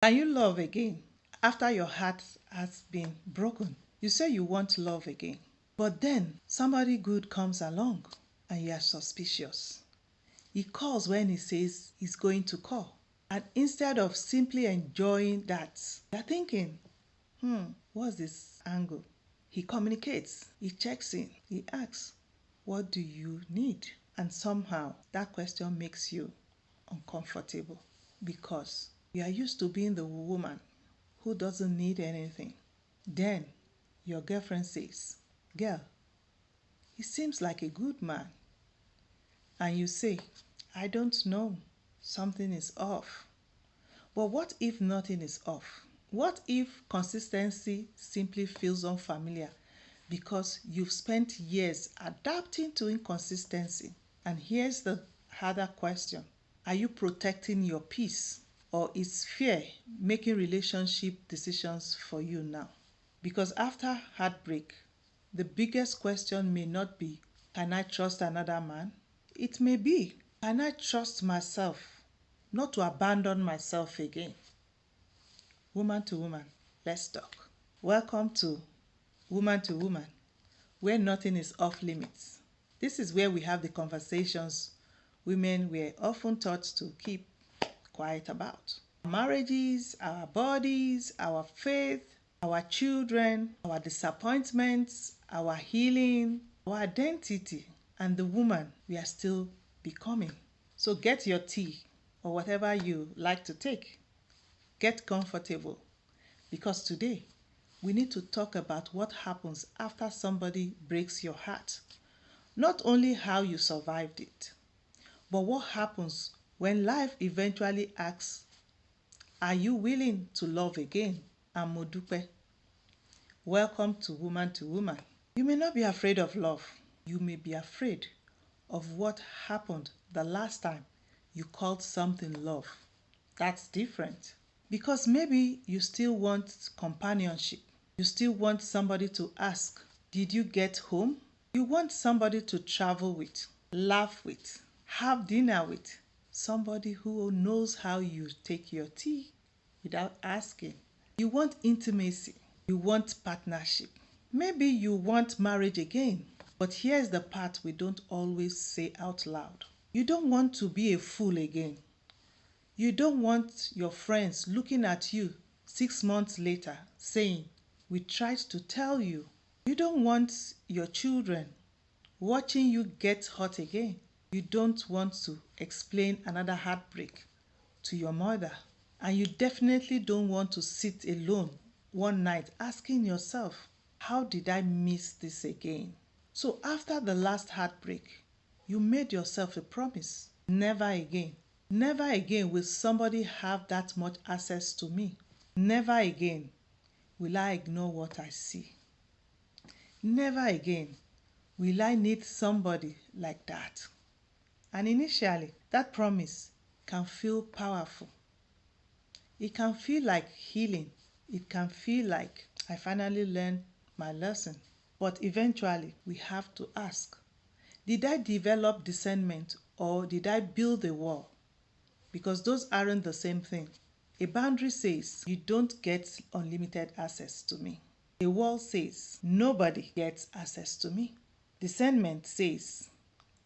Can you love again after your heart has been broken? You say you want love again, but then somebody good comes along and you are suspicious. He calls when he says he's going to call. And instead of simply enjoying that, you're thinking, what's this angle? He communicates, he checks in, he asks, what do you need? And somehow that question makes you uncomfortable because you are used to being the woman who doesn't need anything. Then your girlfriend says, girl, he seems like a good man. And you say, I don't know, something is off. But what if nothing is off? What if consistency simply feels unfamiliar because you've spent years adapting to inconsistency? And here's the harder question. Are you protecting your peace or is fear making relationship decisions for you now? Because after heartbreak, the biggest question may not be, can I trust another man? It may be, can I trust myself not to abandon myself again? Woman to woman, let's talk. Welcome to Woman, where nothing is off limits. This is where we have the conversations women were often taught to keep quiet about. Marriages, our bodies, our faith, our children, our disappointments, our healing, our identity, and the woman we are still becoming. So get your tea or whatever you like to take. Get comfortable because today we need to talk about what happens after somebody breaks your heart. Not only how you survived it, but what happens when life eventually asks, are you willing to love again? And Modupe, welcome to Woman. You may not be afraid of love. You may be afraid of what happened the last time you called something love. That's different. Because maybe you still want companionship. You still want somebody to ask, did you get home? You want somebody to travel with, laugh with, have dinner with. Somebody who knows how you take your tea without asking. You want intimacy. You want partnership. Maybe you want marriage again. But here's the part we don't always say out loud. You don't want to be a fool again. You don't want your friends looking at you 6 months later saying, we tried to tell you. You don't want your children watching you get hurt again. You don't want to explain another heartbreak to your mother. And you definitely don't want to sit alone one night asking yourself, how did I miss this again? So after the last heartbreak, you made yourself a promise. Never again. Never again will somebody have that much access to me. Never again will I ignore what I see. Never again will I need somebody like that. And initially, that promise can feel powerful. It can feel like healing. It can feel like I finally learned my lesson. But eventually, we have to ask, did I develop discernment or did I build a wall? Because those aren't the same thing. A boundary says, you don't get unlimited access to me. A wall says, nobody gets access to me. Discernment says,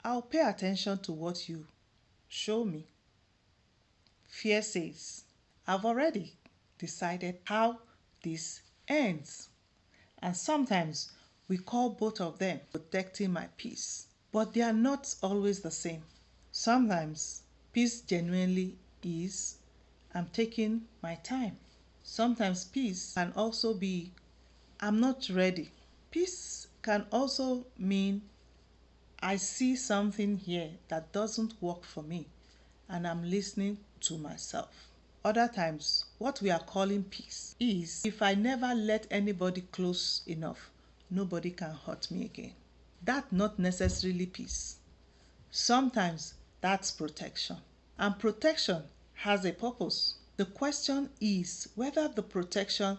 I'll pay attention to what you show me. Fear says, I've already decided how this ends. And sometimes we call both of them protecting my peace. But they are not always the same. Sometimes peace genuinely is, I'm taking my time. Sometimes peace can also be, I'm not ready. Peace can also mean, I see something here that doesn't work for me and I'm listening to myself. Other times, what we are calling peace is, if I never let anybody close enough, nobody can hurt me again. That's not necessarily peace. Sometimes that's protection. And protection has a purpose. The question is whether the protection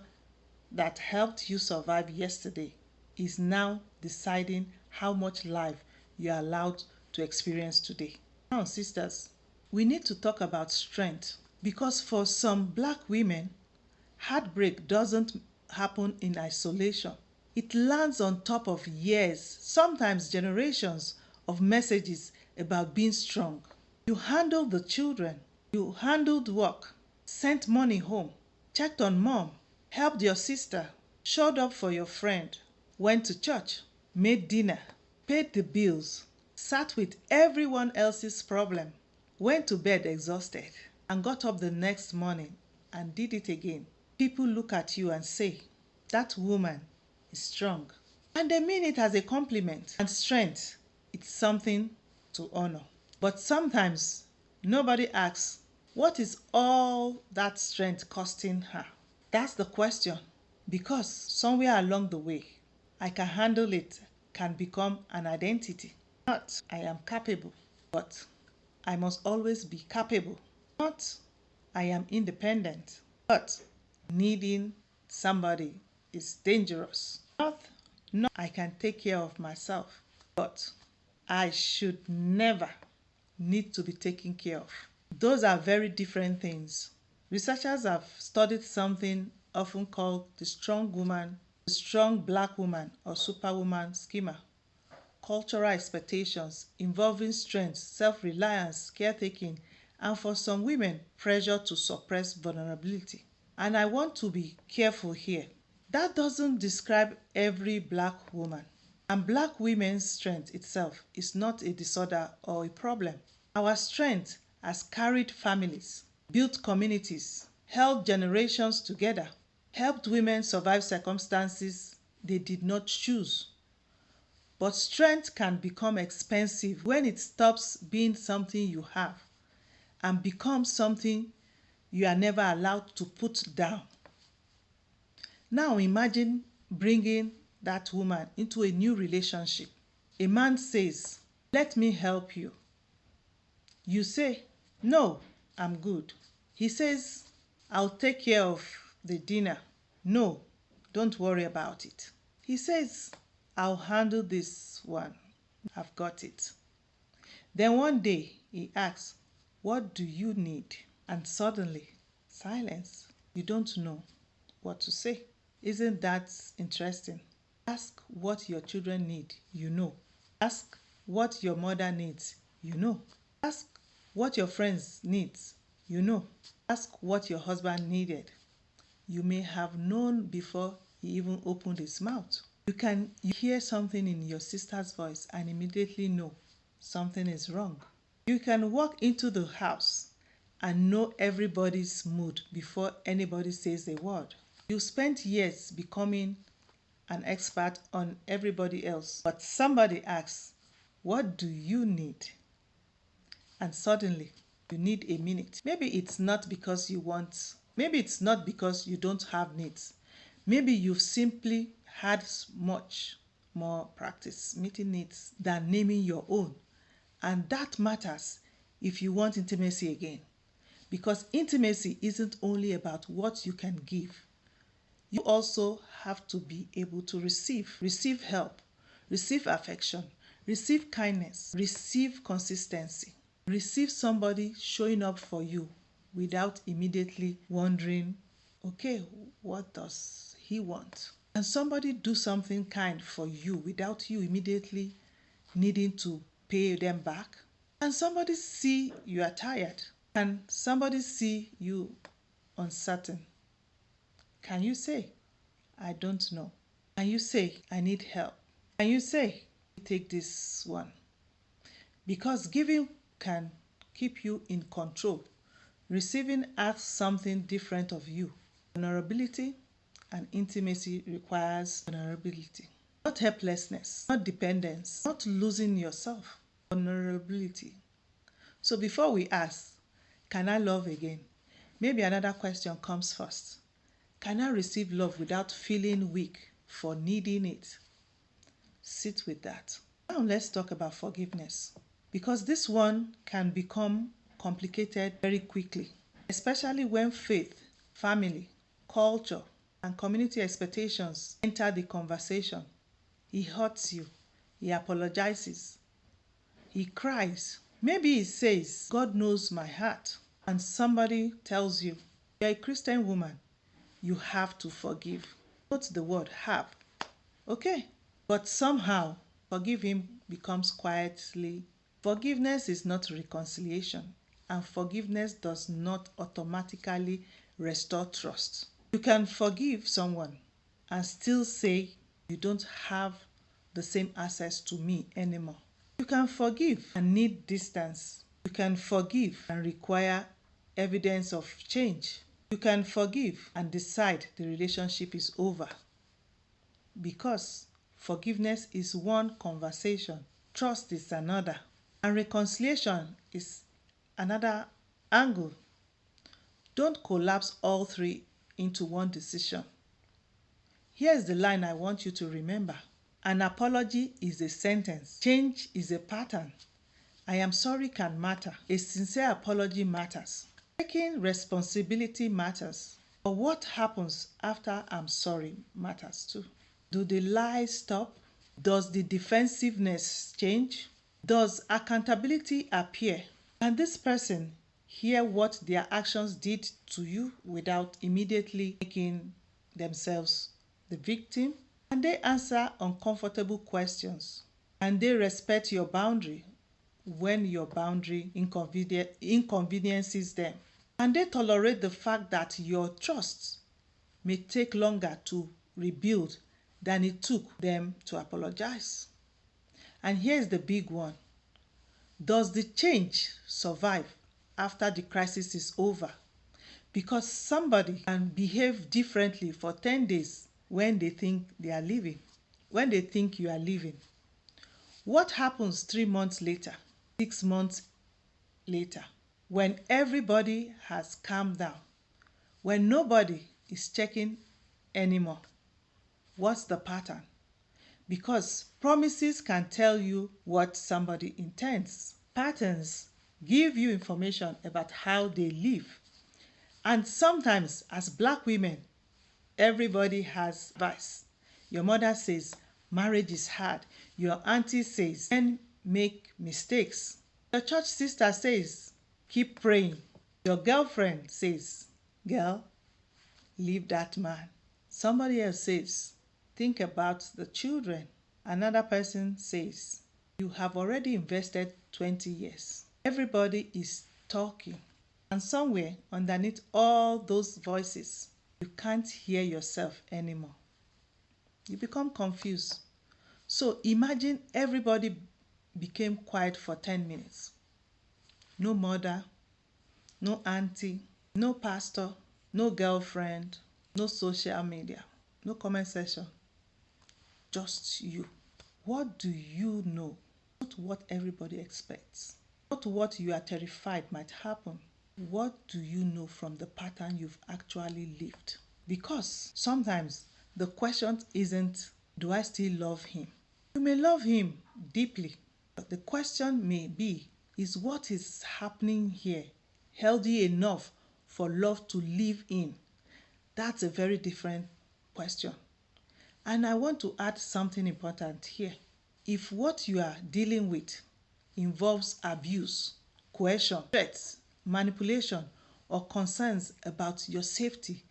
that helped you survive yesterday is now deciding how much life you are allowed to experience today. Now, sisters, we need to talk about strength Because for some black women, heartbreak doesn't happen in isolation. It lands on top of years, sometimes generations, of messages about being strong. You handled the children, you handled work, sent money home, checked on mom, helped your sister, showed up for your friend, went to church, made dinner, paid the bills, sat with everyone else's problem, went to bed exhausted, and got up the next morning and did it again. People look at you and say, that woman is strong. And they mean it as a compliment. And strength, it's something to honor. But sometimes nobody asks, what is all that strength costing her? That's the question. Because somewhere along the way, I can handle it can become an identity. Not I am capable, but I must always be capable. Not I am independent, but needing somebody is dangerous. Not I can take care of myself, but I should never need to be taken care of. Those are very different things. Researchers have studied something often called the strong woman, the strong black woman or superwoman schema. Cultural expectations involving strength, self-reliance, caretaking, and for some women, pressure to suppress vulnerability. And I want to be careful here. That doesn't describe every black woman. And black women's strength itself is not a disorder or a problem. Our strength has carried families, built communities, held generations together, helped women survive circumstances they did not choose. But strength can become expensive when it stops being something you have and becomes something you are never allowed to put down. Now imagine bringing that woman into a new relationship. A man says, let me help you. You say, no, I'm good. He says, I'll take care of the dinner. No, don't worry about it. He says, I'll handle this one. I've got it. Then one day he asks, what do you need? And suddenly, silence. You don't know what to say. Isn't that interesting? Ask what your children need, you know. Ask what your mother needs, you know. Ask what your friends need, you know. Ask what your husband needed. You may have known before he even opened his mouth. You hear something in your sister's voice and immediately know something is wrong. You can walk into the house and know everybody's mood before anybody says a word. You spent years becoming an expert on everybody else, but somebody asks, what do you need? And suddenly, you need a minute. Maybe it's not because you want, maybe it's not because you don't have needs. Maybe you've simply had much more practice meeting needs than naming your own. And that matters if you want intimacy again. Because intimacy isn't only about what you can give. You also have to be able to receive help, receive affection, receive kindness, receive consistency, receive somebody showing up for you without immediately wondering, okay, what does he want? And somebody do something kind for you without you immediately needing to pay them back. And somebody see you are tired. And somebody see you uncertain. Can you say, I don't know? Can you say, I need help? Can you say, take this one? Because giving can keep you in control. Receiving asks something different of you. Vulnerability and intimacy requires vulnerability. Not helplessness, not dependence, not losing yourself. Vulnerability. So before we ask, can I love again? Maybe another question comes first. Can I receive love without feeling weak for needing it? Sit with that. Now let's talk about forgiveness. Because this one can become complicated very quickly, especially when faith, family, culture, and community expectations enter the conversation. He hurts you. He apologizes. He cries. Maybe he says, God knows my heart. and somebody tells you, you're a Christian woman, you have to forgive. Note the word have. Okay. But somehow, forgive him becomes quietly. Forgiveness is not reconciliation, and forgiveness does not automatically restore trust. You can forgive someone and still say, you don't have the same access to me anymore. You can forgive and need distance. You can forgive and require evidence of change. You can forgive and decide the relationship is over. Because forgiveness is one conversation, trust is another, and reconciliation is another angle. Don't collapse all three into one decision. Here's the line I want you to remember. An apology is a sentence. Change is a pattern. I am sorry can matter. A sincere apology matters. Taking responsibility matters. But what happens after I'm sorry matters too. Do the lies stop? Does the defensiveness change? Does accountability appear? Can this person hear what their actions did to you without immediately making themselves the victim? Can they answer uncomfortable questions? Can they respect your boundary when your boundary inconveniences them? Can they tolerate the fact that your trust may take longer to rebuild than it took them to apologize? And here's the big one. Does the change survive after the crisis is over? Because somebody can behave differently for 10 days when they think they are leaving, when they think you are leaving. What happens 3 months later, 6 months later, when everybody has calmed down, when nobody is checking anymore? What's the pattern? Because promises can tell you what somebody intends. Patterns give you information about how they live. And sometimes, as Black women, everybody has advice. Your mother says, marriage is hard. Your auntie says, men make mistakes. Your church sister says, keep praying. Your girlfriend says, girl, leave that man. Somebody else says, think about the children. Another person says, you have already invested 20 years. Everybody is talking. And somewhere underneath all those voices, you can't hear yourself anymore. You become confused. So imagine everybody became quiet for 10 minutes. No mother, no auntie, no pastor, no girlfriend, no social media, no comment section. Just you. What do you know? Not what everybody expects. Not what you are terrified might happen. What do you know from the pattern you've actually lived? Because sometimes the question isn't, do I still love him? You may love him deeply, but the question may be, is what is happening here healthy enough for love to live in? That's a very different question. And I want to add something important here. If what you are dealing with involves abuse, coercion, threats, manipulation, or concerns about your safety,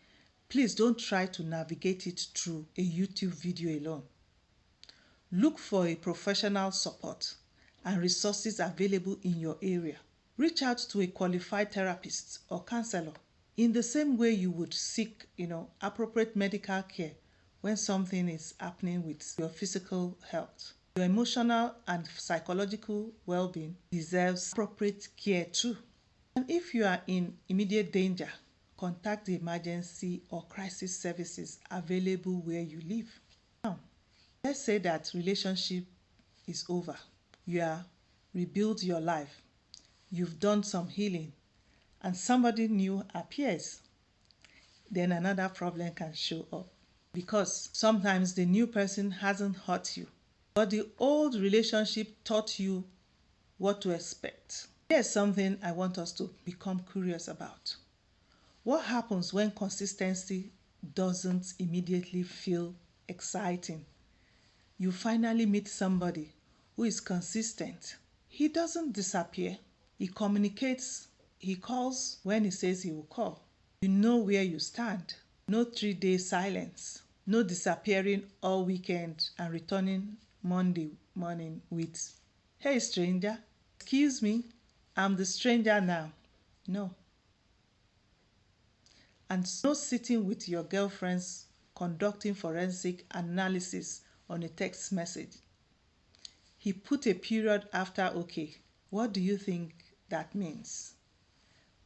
please don't try to navigate it through a YouTube video alone. Look for a professional support and resources available in your area. Reach out to a qualified therapist or counselor in the same way you would seek, appropriate medical care when something is happening with your physical health. Your emotional and psychological well-being deserves appropriate care too. And if you are in immediate danger, contact the emergency or crisis services available where you live. Now, let's say that relationship is over. You have rebuilt your life. You've done some healing and somebody new appears. Then another problem can show up because sometimes the new person hasn't hurt you, but the old relationship taught you what to expect. Here's something I want us to become curious about. What happens when consistency doesn't immediately feel exciting? You finally meet somebody who is consistent. He doesn't disappear. He communicates He calls when he says he will call. You know where you stand. No 3-day silence. No disappearing all weekend and returning Monday morning with, "Hey stranger, excuse me, I'm the stranger now." No. And no sitting with your girlfriends conducting forensic analysis on a text message. He put a period after okay. What do you think that means?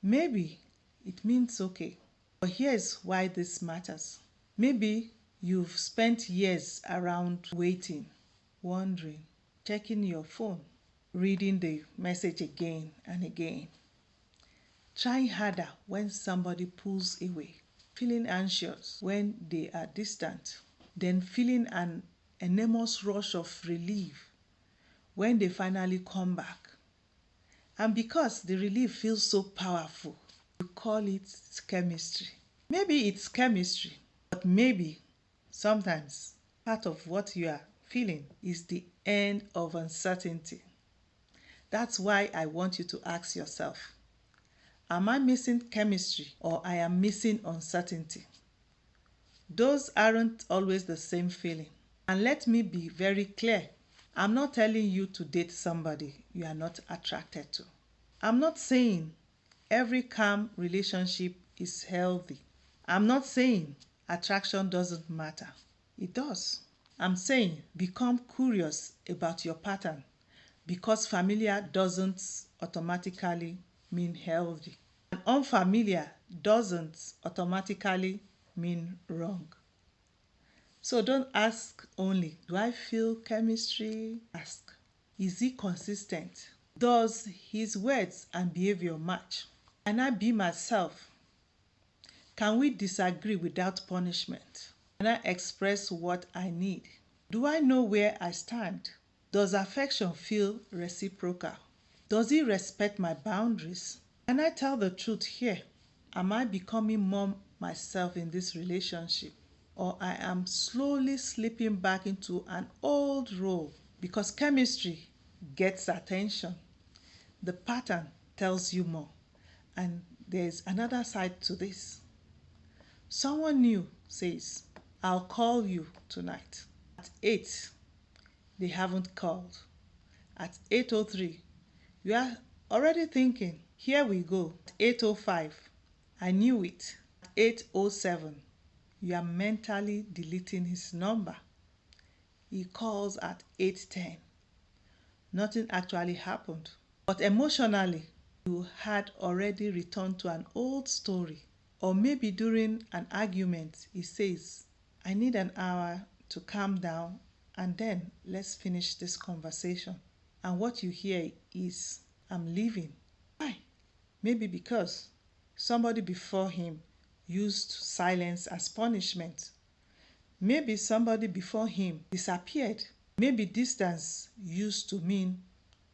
Maybe it means okay. But here's why this matters. Maybe you've spent years around waiting, wondering, checking your phone, reading the message again and again, trying harder when somebody pulls away, feeling anxious when they are distant, then feeling an enormous rush of relief when they finally come back. And because the relief feels so powerful, you call it chemistry. Maybe it's chemistry, but maybe sometimes part of what you are feeling is the end of uncertainty. That's why I want you to ask yourself, am I missing chemistry or I am missing uncertainty? Those aren't always the same feeling. And let me be very clear. I'm not telling you to date somebody you are not attracted to. I'm not saying every calm relationship is healthy. I'm not saying attraction doesn't matter. It does. I'm saying become curious about your pattern because familiar doesn't automatically mean healthy. And unfamiliar doesn't automatically mean wrong. So don't ask only, do I feel chemistry? Ask, is he consistent? Does his words and behavior match? Can I be myself? Can we disagree without punishment? Can I express what I need? Do I know where I stand? Does affection feel reciprocal? Does he respect my boundaries? Can I tell the truth here? Am I becoming more myself in this relationship? Or I am slowly slipping back into an old role? Because chemistry gets attention. The pattern tells you more. And there's another side to this. Someone new says, "I'll call you tonight." At 8, they haven't called. At 8:03, you are already thinking, "Here we go." At 8:05, "I knew it." At 8:07, you are mentally deleting his number. He calls at 8:10. Nothing actually happened. But emotionally, you had already returned to an old story. Or maybe during an argument, he says, "I need an hour to calm down and then let's finish this conversation." And what you hear is, "I'm leaving." Why? Maybe because somebody before him used silence as punishment. Maybe somebody before him disappeared. Maybe distance used to mean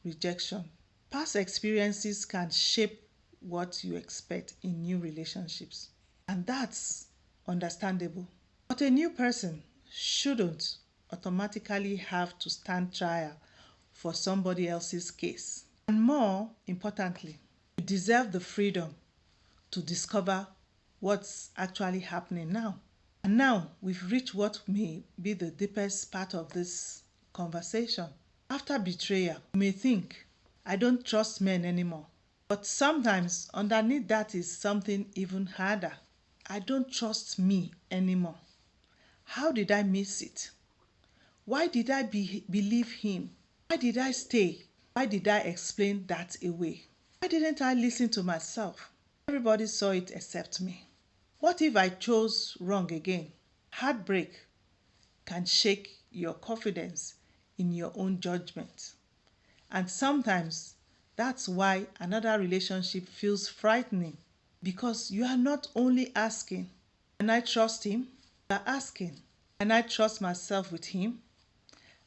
rejection. Past experiences can shape what you expect in new relationships, and that's understandable. But a new person shouldn't automatically have to stand trial for somebody else's case. And more importantly, you deserve the freedom to discover what's actually happening now. And now we've reached what may be the deepest part of this conversation. After betrayal, you may think, "I don't trust men anymore." But sometimes underneath that is something even harder. "I don't trust me anymore. How did I miss it? Why did I believe him? Why did I stay? Why did I explain that away? Why didn't I listen to myself? Everybody saw it except me. What if I chose wrong again?" Heartbreak can shake your confidence in your own judgment. And sometimes that's why another relationship feels frightening, because you are not only asking, "Can I trust him?" You are asking, "Can I trust myself with him?"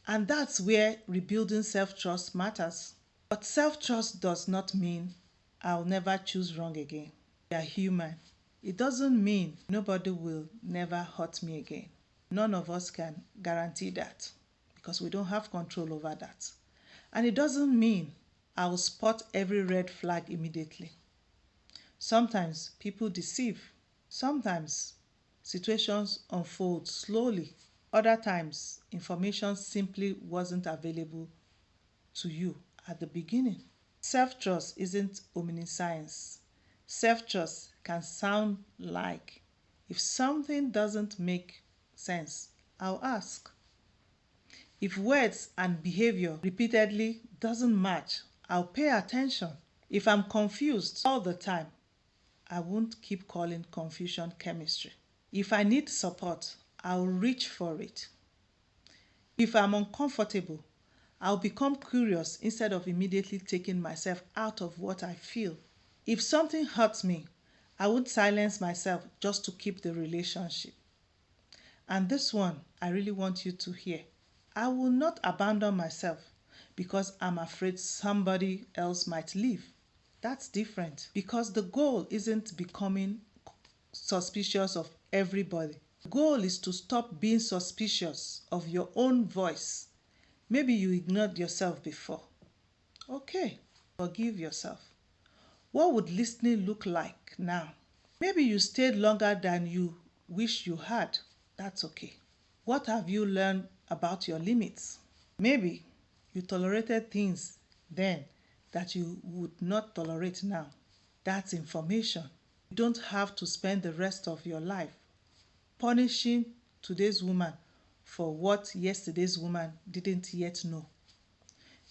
And that's where rebuilding self-trust matters. But self-trust does not mean I'll never choose wrong again. We are human. It doesn't mean nobody will never hurt me again. None of us can guarantee that because we don't have control over that. And it doesn't mean I'll spot every red flag immediately. Sometimes people deceive. Sometimes situations unfold slowly. Other times information simply wasn't available to you at the beginning. Self-trust isn't omniscience. Self-trust can sound like, if something doesn't make sense, I'll ask. If words and behavior repeatedly doesn't match, I'll pay attention. If I'm confused all the time, I won't keep calling confusion chemistry. If I need support, I'll reach for it. If I'm uncomfortable, I'll become curious instead of immediately taking myself out of what I feel. If something hurts me, I won't silence myself just to keep the relationship. And this one, I really want you to hear. I will not abandon myself because I'm afraid somebody else might leave. That's different because the goal isn't becoming suspicious of everybody. The goal is to stop being suspicious of your own voice. Maybe you ignored yourself before. Okay, forgive yourself. What would listening look like now? Maybe you stayed longer than you wish you had. That's okay. What have you learned about your limits? Maybe you tolerated things then that you would not tolerate now. That's information. You don't have to spend the rest of your life punishing today's woman for what yesterday's woman didn't yet know.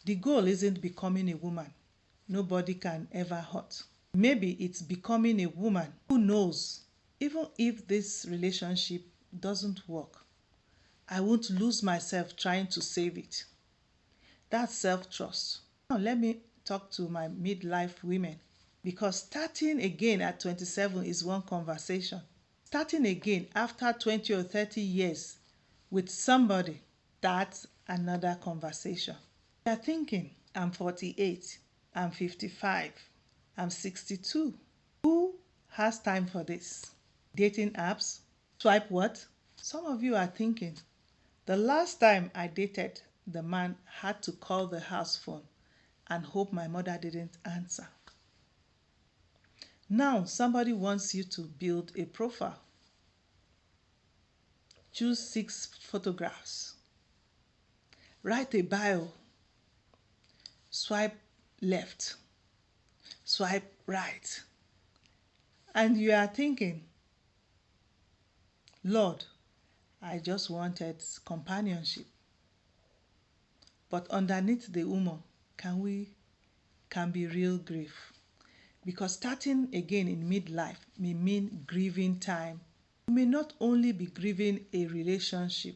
The goal isn't becoming a woman nobody can ever hurt. Maybe it's becoming a woman who knows even if this relationship doesn't work, I won't lose myself trying to save it. That's self-trust. Now let me talk to my midlife women because starting again at 27 is one conversation. Starting again after 20 or 30 years with somebody, that's another conversation. You're thinking, I'm 48, I'm 55, I'm 62. Who has time for this? Dating apps? Swipe what? Some of you are thinking, the last time I dated, the man had to call the house phone and hope my mother didn't answer. Now somebody wants you to build a profile. Choose 6 photographs. Write a bio. Swipe left. Swipe right. And you are thinking, Lord, I just wanted companionship. But underneath the humor can be real grief. Because starting again in midlife may mean grieving time. You may not only be grieving a relationship,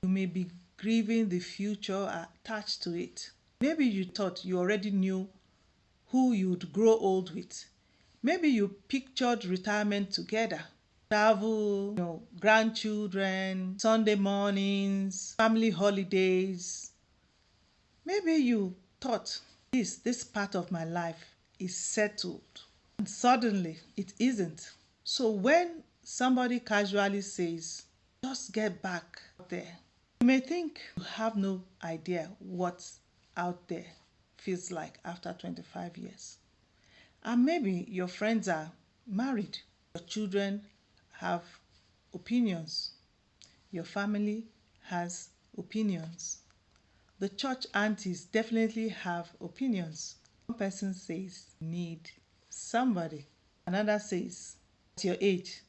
you may be grieving the future attached to it. Maybe you thought you already knew who you'd grow old with. Maybe you pictured retirement together. Travel, grandchildren, Sunday mornings, family holidays. Maybe you thought this part of my life is settled. And suddenly it isn't. So when somebody casually says, just get back out there, you may think you have no idea what out there feels like after 25 years. And maybe your friends are married, your children have opinions, your family has opinions. The church aunties definitely have opinions. One person says, need somebody. Another says, at your age,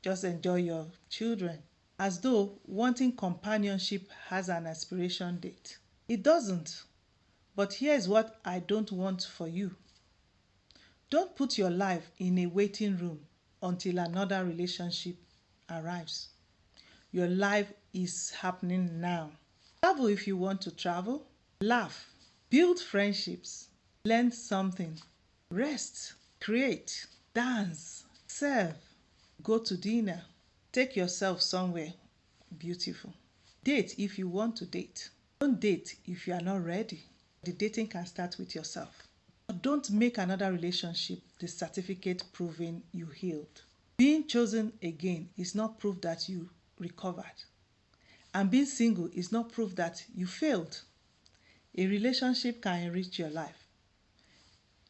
just enjoy your children. As though wanting companionship has an expiration date. It doesn't. But here's what I don't want for you. Don't put your life in a waiting room until another relationship arrives. Your life is happening now. Travel if you want to travel. Laugh. Build friendships. Learn something. Rest. Create. Dance. Serve. Go to dinner. Take yourself somewhere beautiful. Date if you want to date. Don't date if you are not ready. The dating can start with yourself. But don't make another relationship the certificate proving you healed. Being chosen again is not proof that you recovered. And being single is not proof that you failed. A relationship can enrich your life.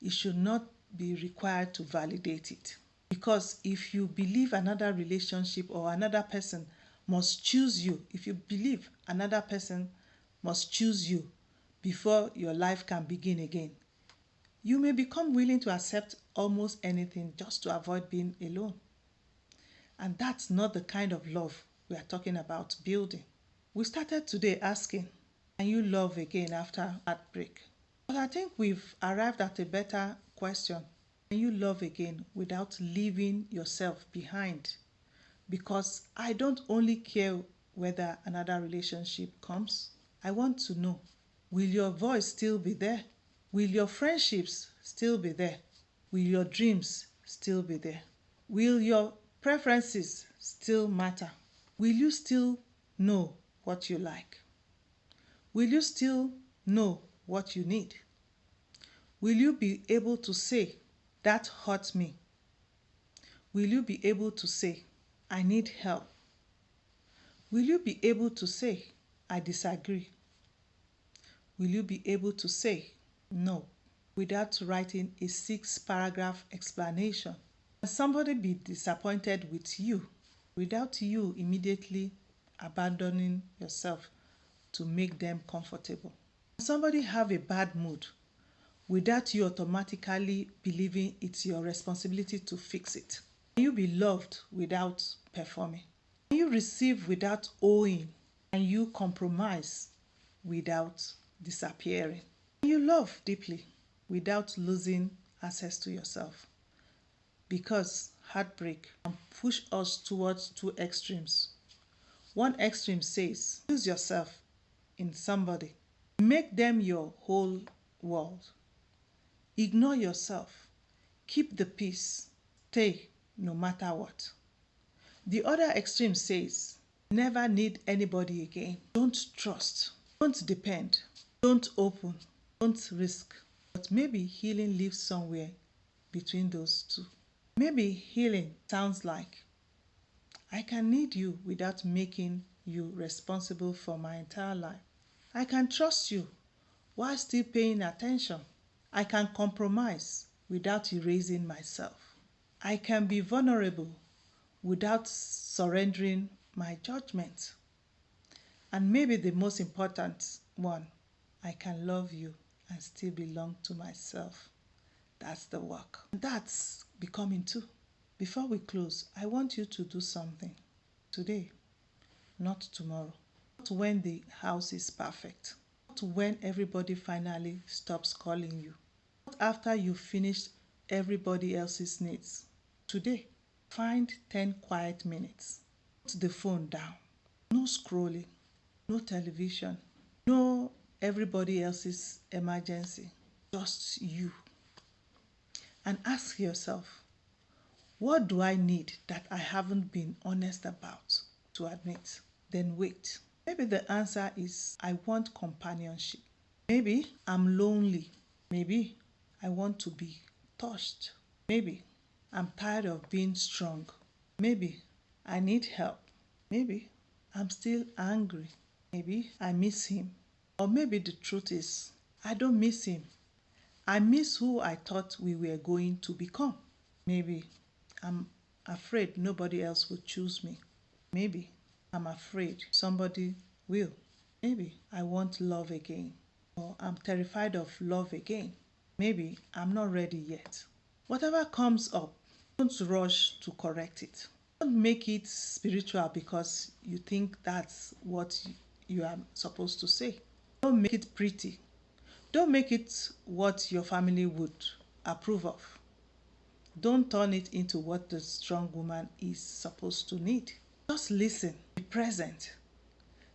It should not be required to validate it. Because if you believe another relationship or another person must choose you, if you believe another person must choose you before your life can begin again, you may become willing to accept almost anything just to avoid being alone. And that's not the kind of love we are talking about building. We started today asking, can you love again after heartbreak? But I think we've arrived at a better question. Can you love again without leaving yourself behind? Because I don't only care whether another relationship comes. I want to know, will your voice still be there? Will your friendships still be there? Will your dreams still be there? Will your preferences still matter? Will you still know what you like? Will you still know what you need? Will you be able to say, that hurt me? Will you be able to say, I need help? Will you be able to say, I disagree? Will you be able to say, no, without writing a 6-paragraph explanation? Can somebody be disappointed with you without you immediately abandoning yourself to make them comfortable? Can somebody have a bad mood without you automatically believing it's your responsibility to fix it? Can you be loved without performing? Can you receive without owing? Can you compromise without disappearing? Can you love deeply without losing access to yourself? Because heartbreak can push us towards two extremes. One extreme says, lose yourself in somebody. Make them your whole world. Ignore yourself. Keep the peace. Stay no matter what. The other extreme says, never need anybody again. Don't trust. Don't depend. Don't open. Don't risk. But maybe healing lives somewhere between those two. Maybe healing sounds like, I can need you without making you responsible for my entire life. I can trust you while still paying attention. I can compromise without erasing myself. I can be vulnerable without surrendering my judgment. And maybe the most important one, I can love you and still belong to myself. That's the work. That's becoming two. Before we close, I want you to do something today, not tomorrow. Not when the house is perfect. Not when everybody finally stops calling you. Not after you've finished everybody else's needs. Today, find 10 quiet minutes. Put the phone down. No scrolling. No television. No everybody else's emergency. Just you. And ask yourself, what do I need that I haven't been honest about to admit? Then wait. Maybe the answer is, I want companionship. Maybe I'm lonely. Maybe I want to be touched. Maybe I'm tired of being strong. Maybe I need help. Maybe I'm still angry. Maybe I miss him. Or maybe the truth is, I don't miss him. I miss who I thought we were going to become. Maybe I'm afraid nobody else will choose me. Maybe I'm afraid somebody will. Maybe I want love again. Or I'm terrified of love again. Maybe I'm not ready yet. Whatever comes up, don't rush to correct it. Don't make it spiritual because you think that's what you are supposed to say. Don't make it pretty. Don't make it what your family would approve of. Don't turn it into what the strong woman is supposed to need. Just listen, be present.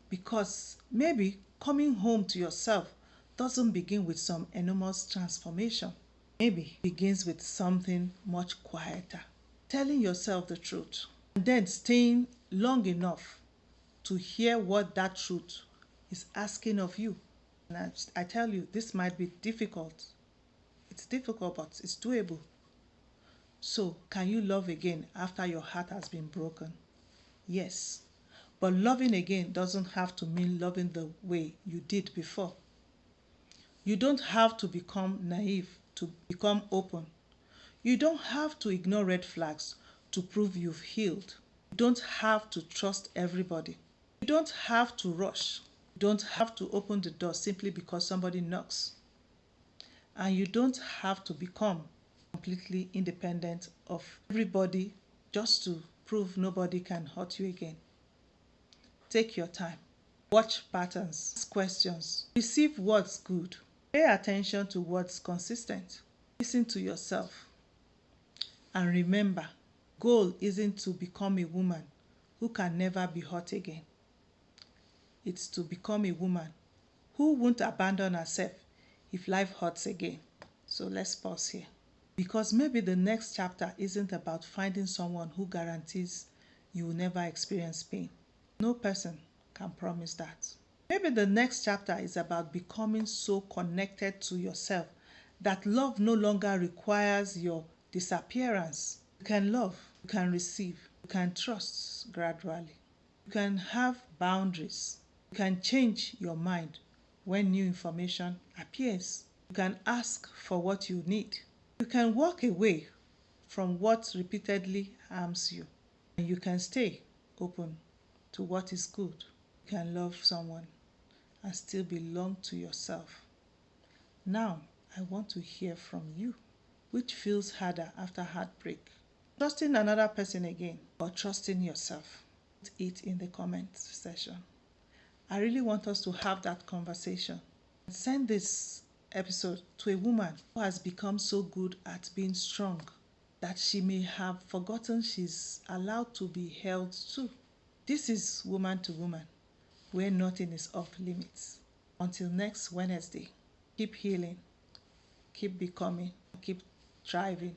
Because maybe coming home to yourself doesn't begin with some enormous transformation. Maybe it begins with something much quieter. Telling yourself the truth. And then staying long enough to hear what that truth is asking of you. And I tell you, this might be difficult. It's difficult, but it's doable. So, can you love again after your heart has been broken? Yes. But loving again doesn't have to mean loving the way you did before. You don't have to become naive to become open. You don't have to ignore red flags to prove you've healed. You don't have to trust everybody. You don't have to rush. You don't have to open the door simply because somebody knocks. And you don't have to become completely independent of everybody just to prove nobody can hurt you again. Take your time. Watch patterns. Ask questions. Receive what's good. Pay attention to what's consistent. Listen to yourself. And remember, goal isn't to become a woman who can never be hurt again. It's to become a woman who won't abandon herself if life hurts again. So let's pause here. Because maybe the next chapter isn't about finding someone who guarantees you will never experience pain. No person can promise that. Maybe the next chapter is about becoming so connected to yourself that love no longer requires your disappearance. You can love, you can receive, you can trust gradually. You can have boundaries. You can change your mind when new information appears. You can ask for what you need. You can walk away from what repeatedly harms you. And you can stay open to what is good. You can love someone and still belong to yourself. Now, I want to hear from you. Which feels harder after heartbreak? Trusting another person again or trusting yourself? Put it in the comment section. I really want us to have that conversation. Send this episode to a woman who has become so good at being strong that she may have forgotten she's allowed to be held too. This is Woman to Woman, where nothing is off limits. Until next Wednesday, keep healing, keep becoming, keep thriving.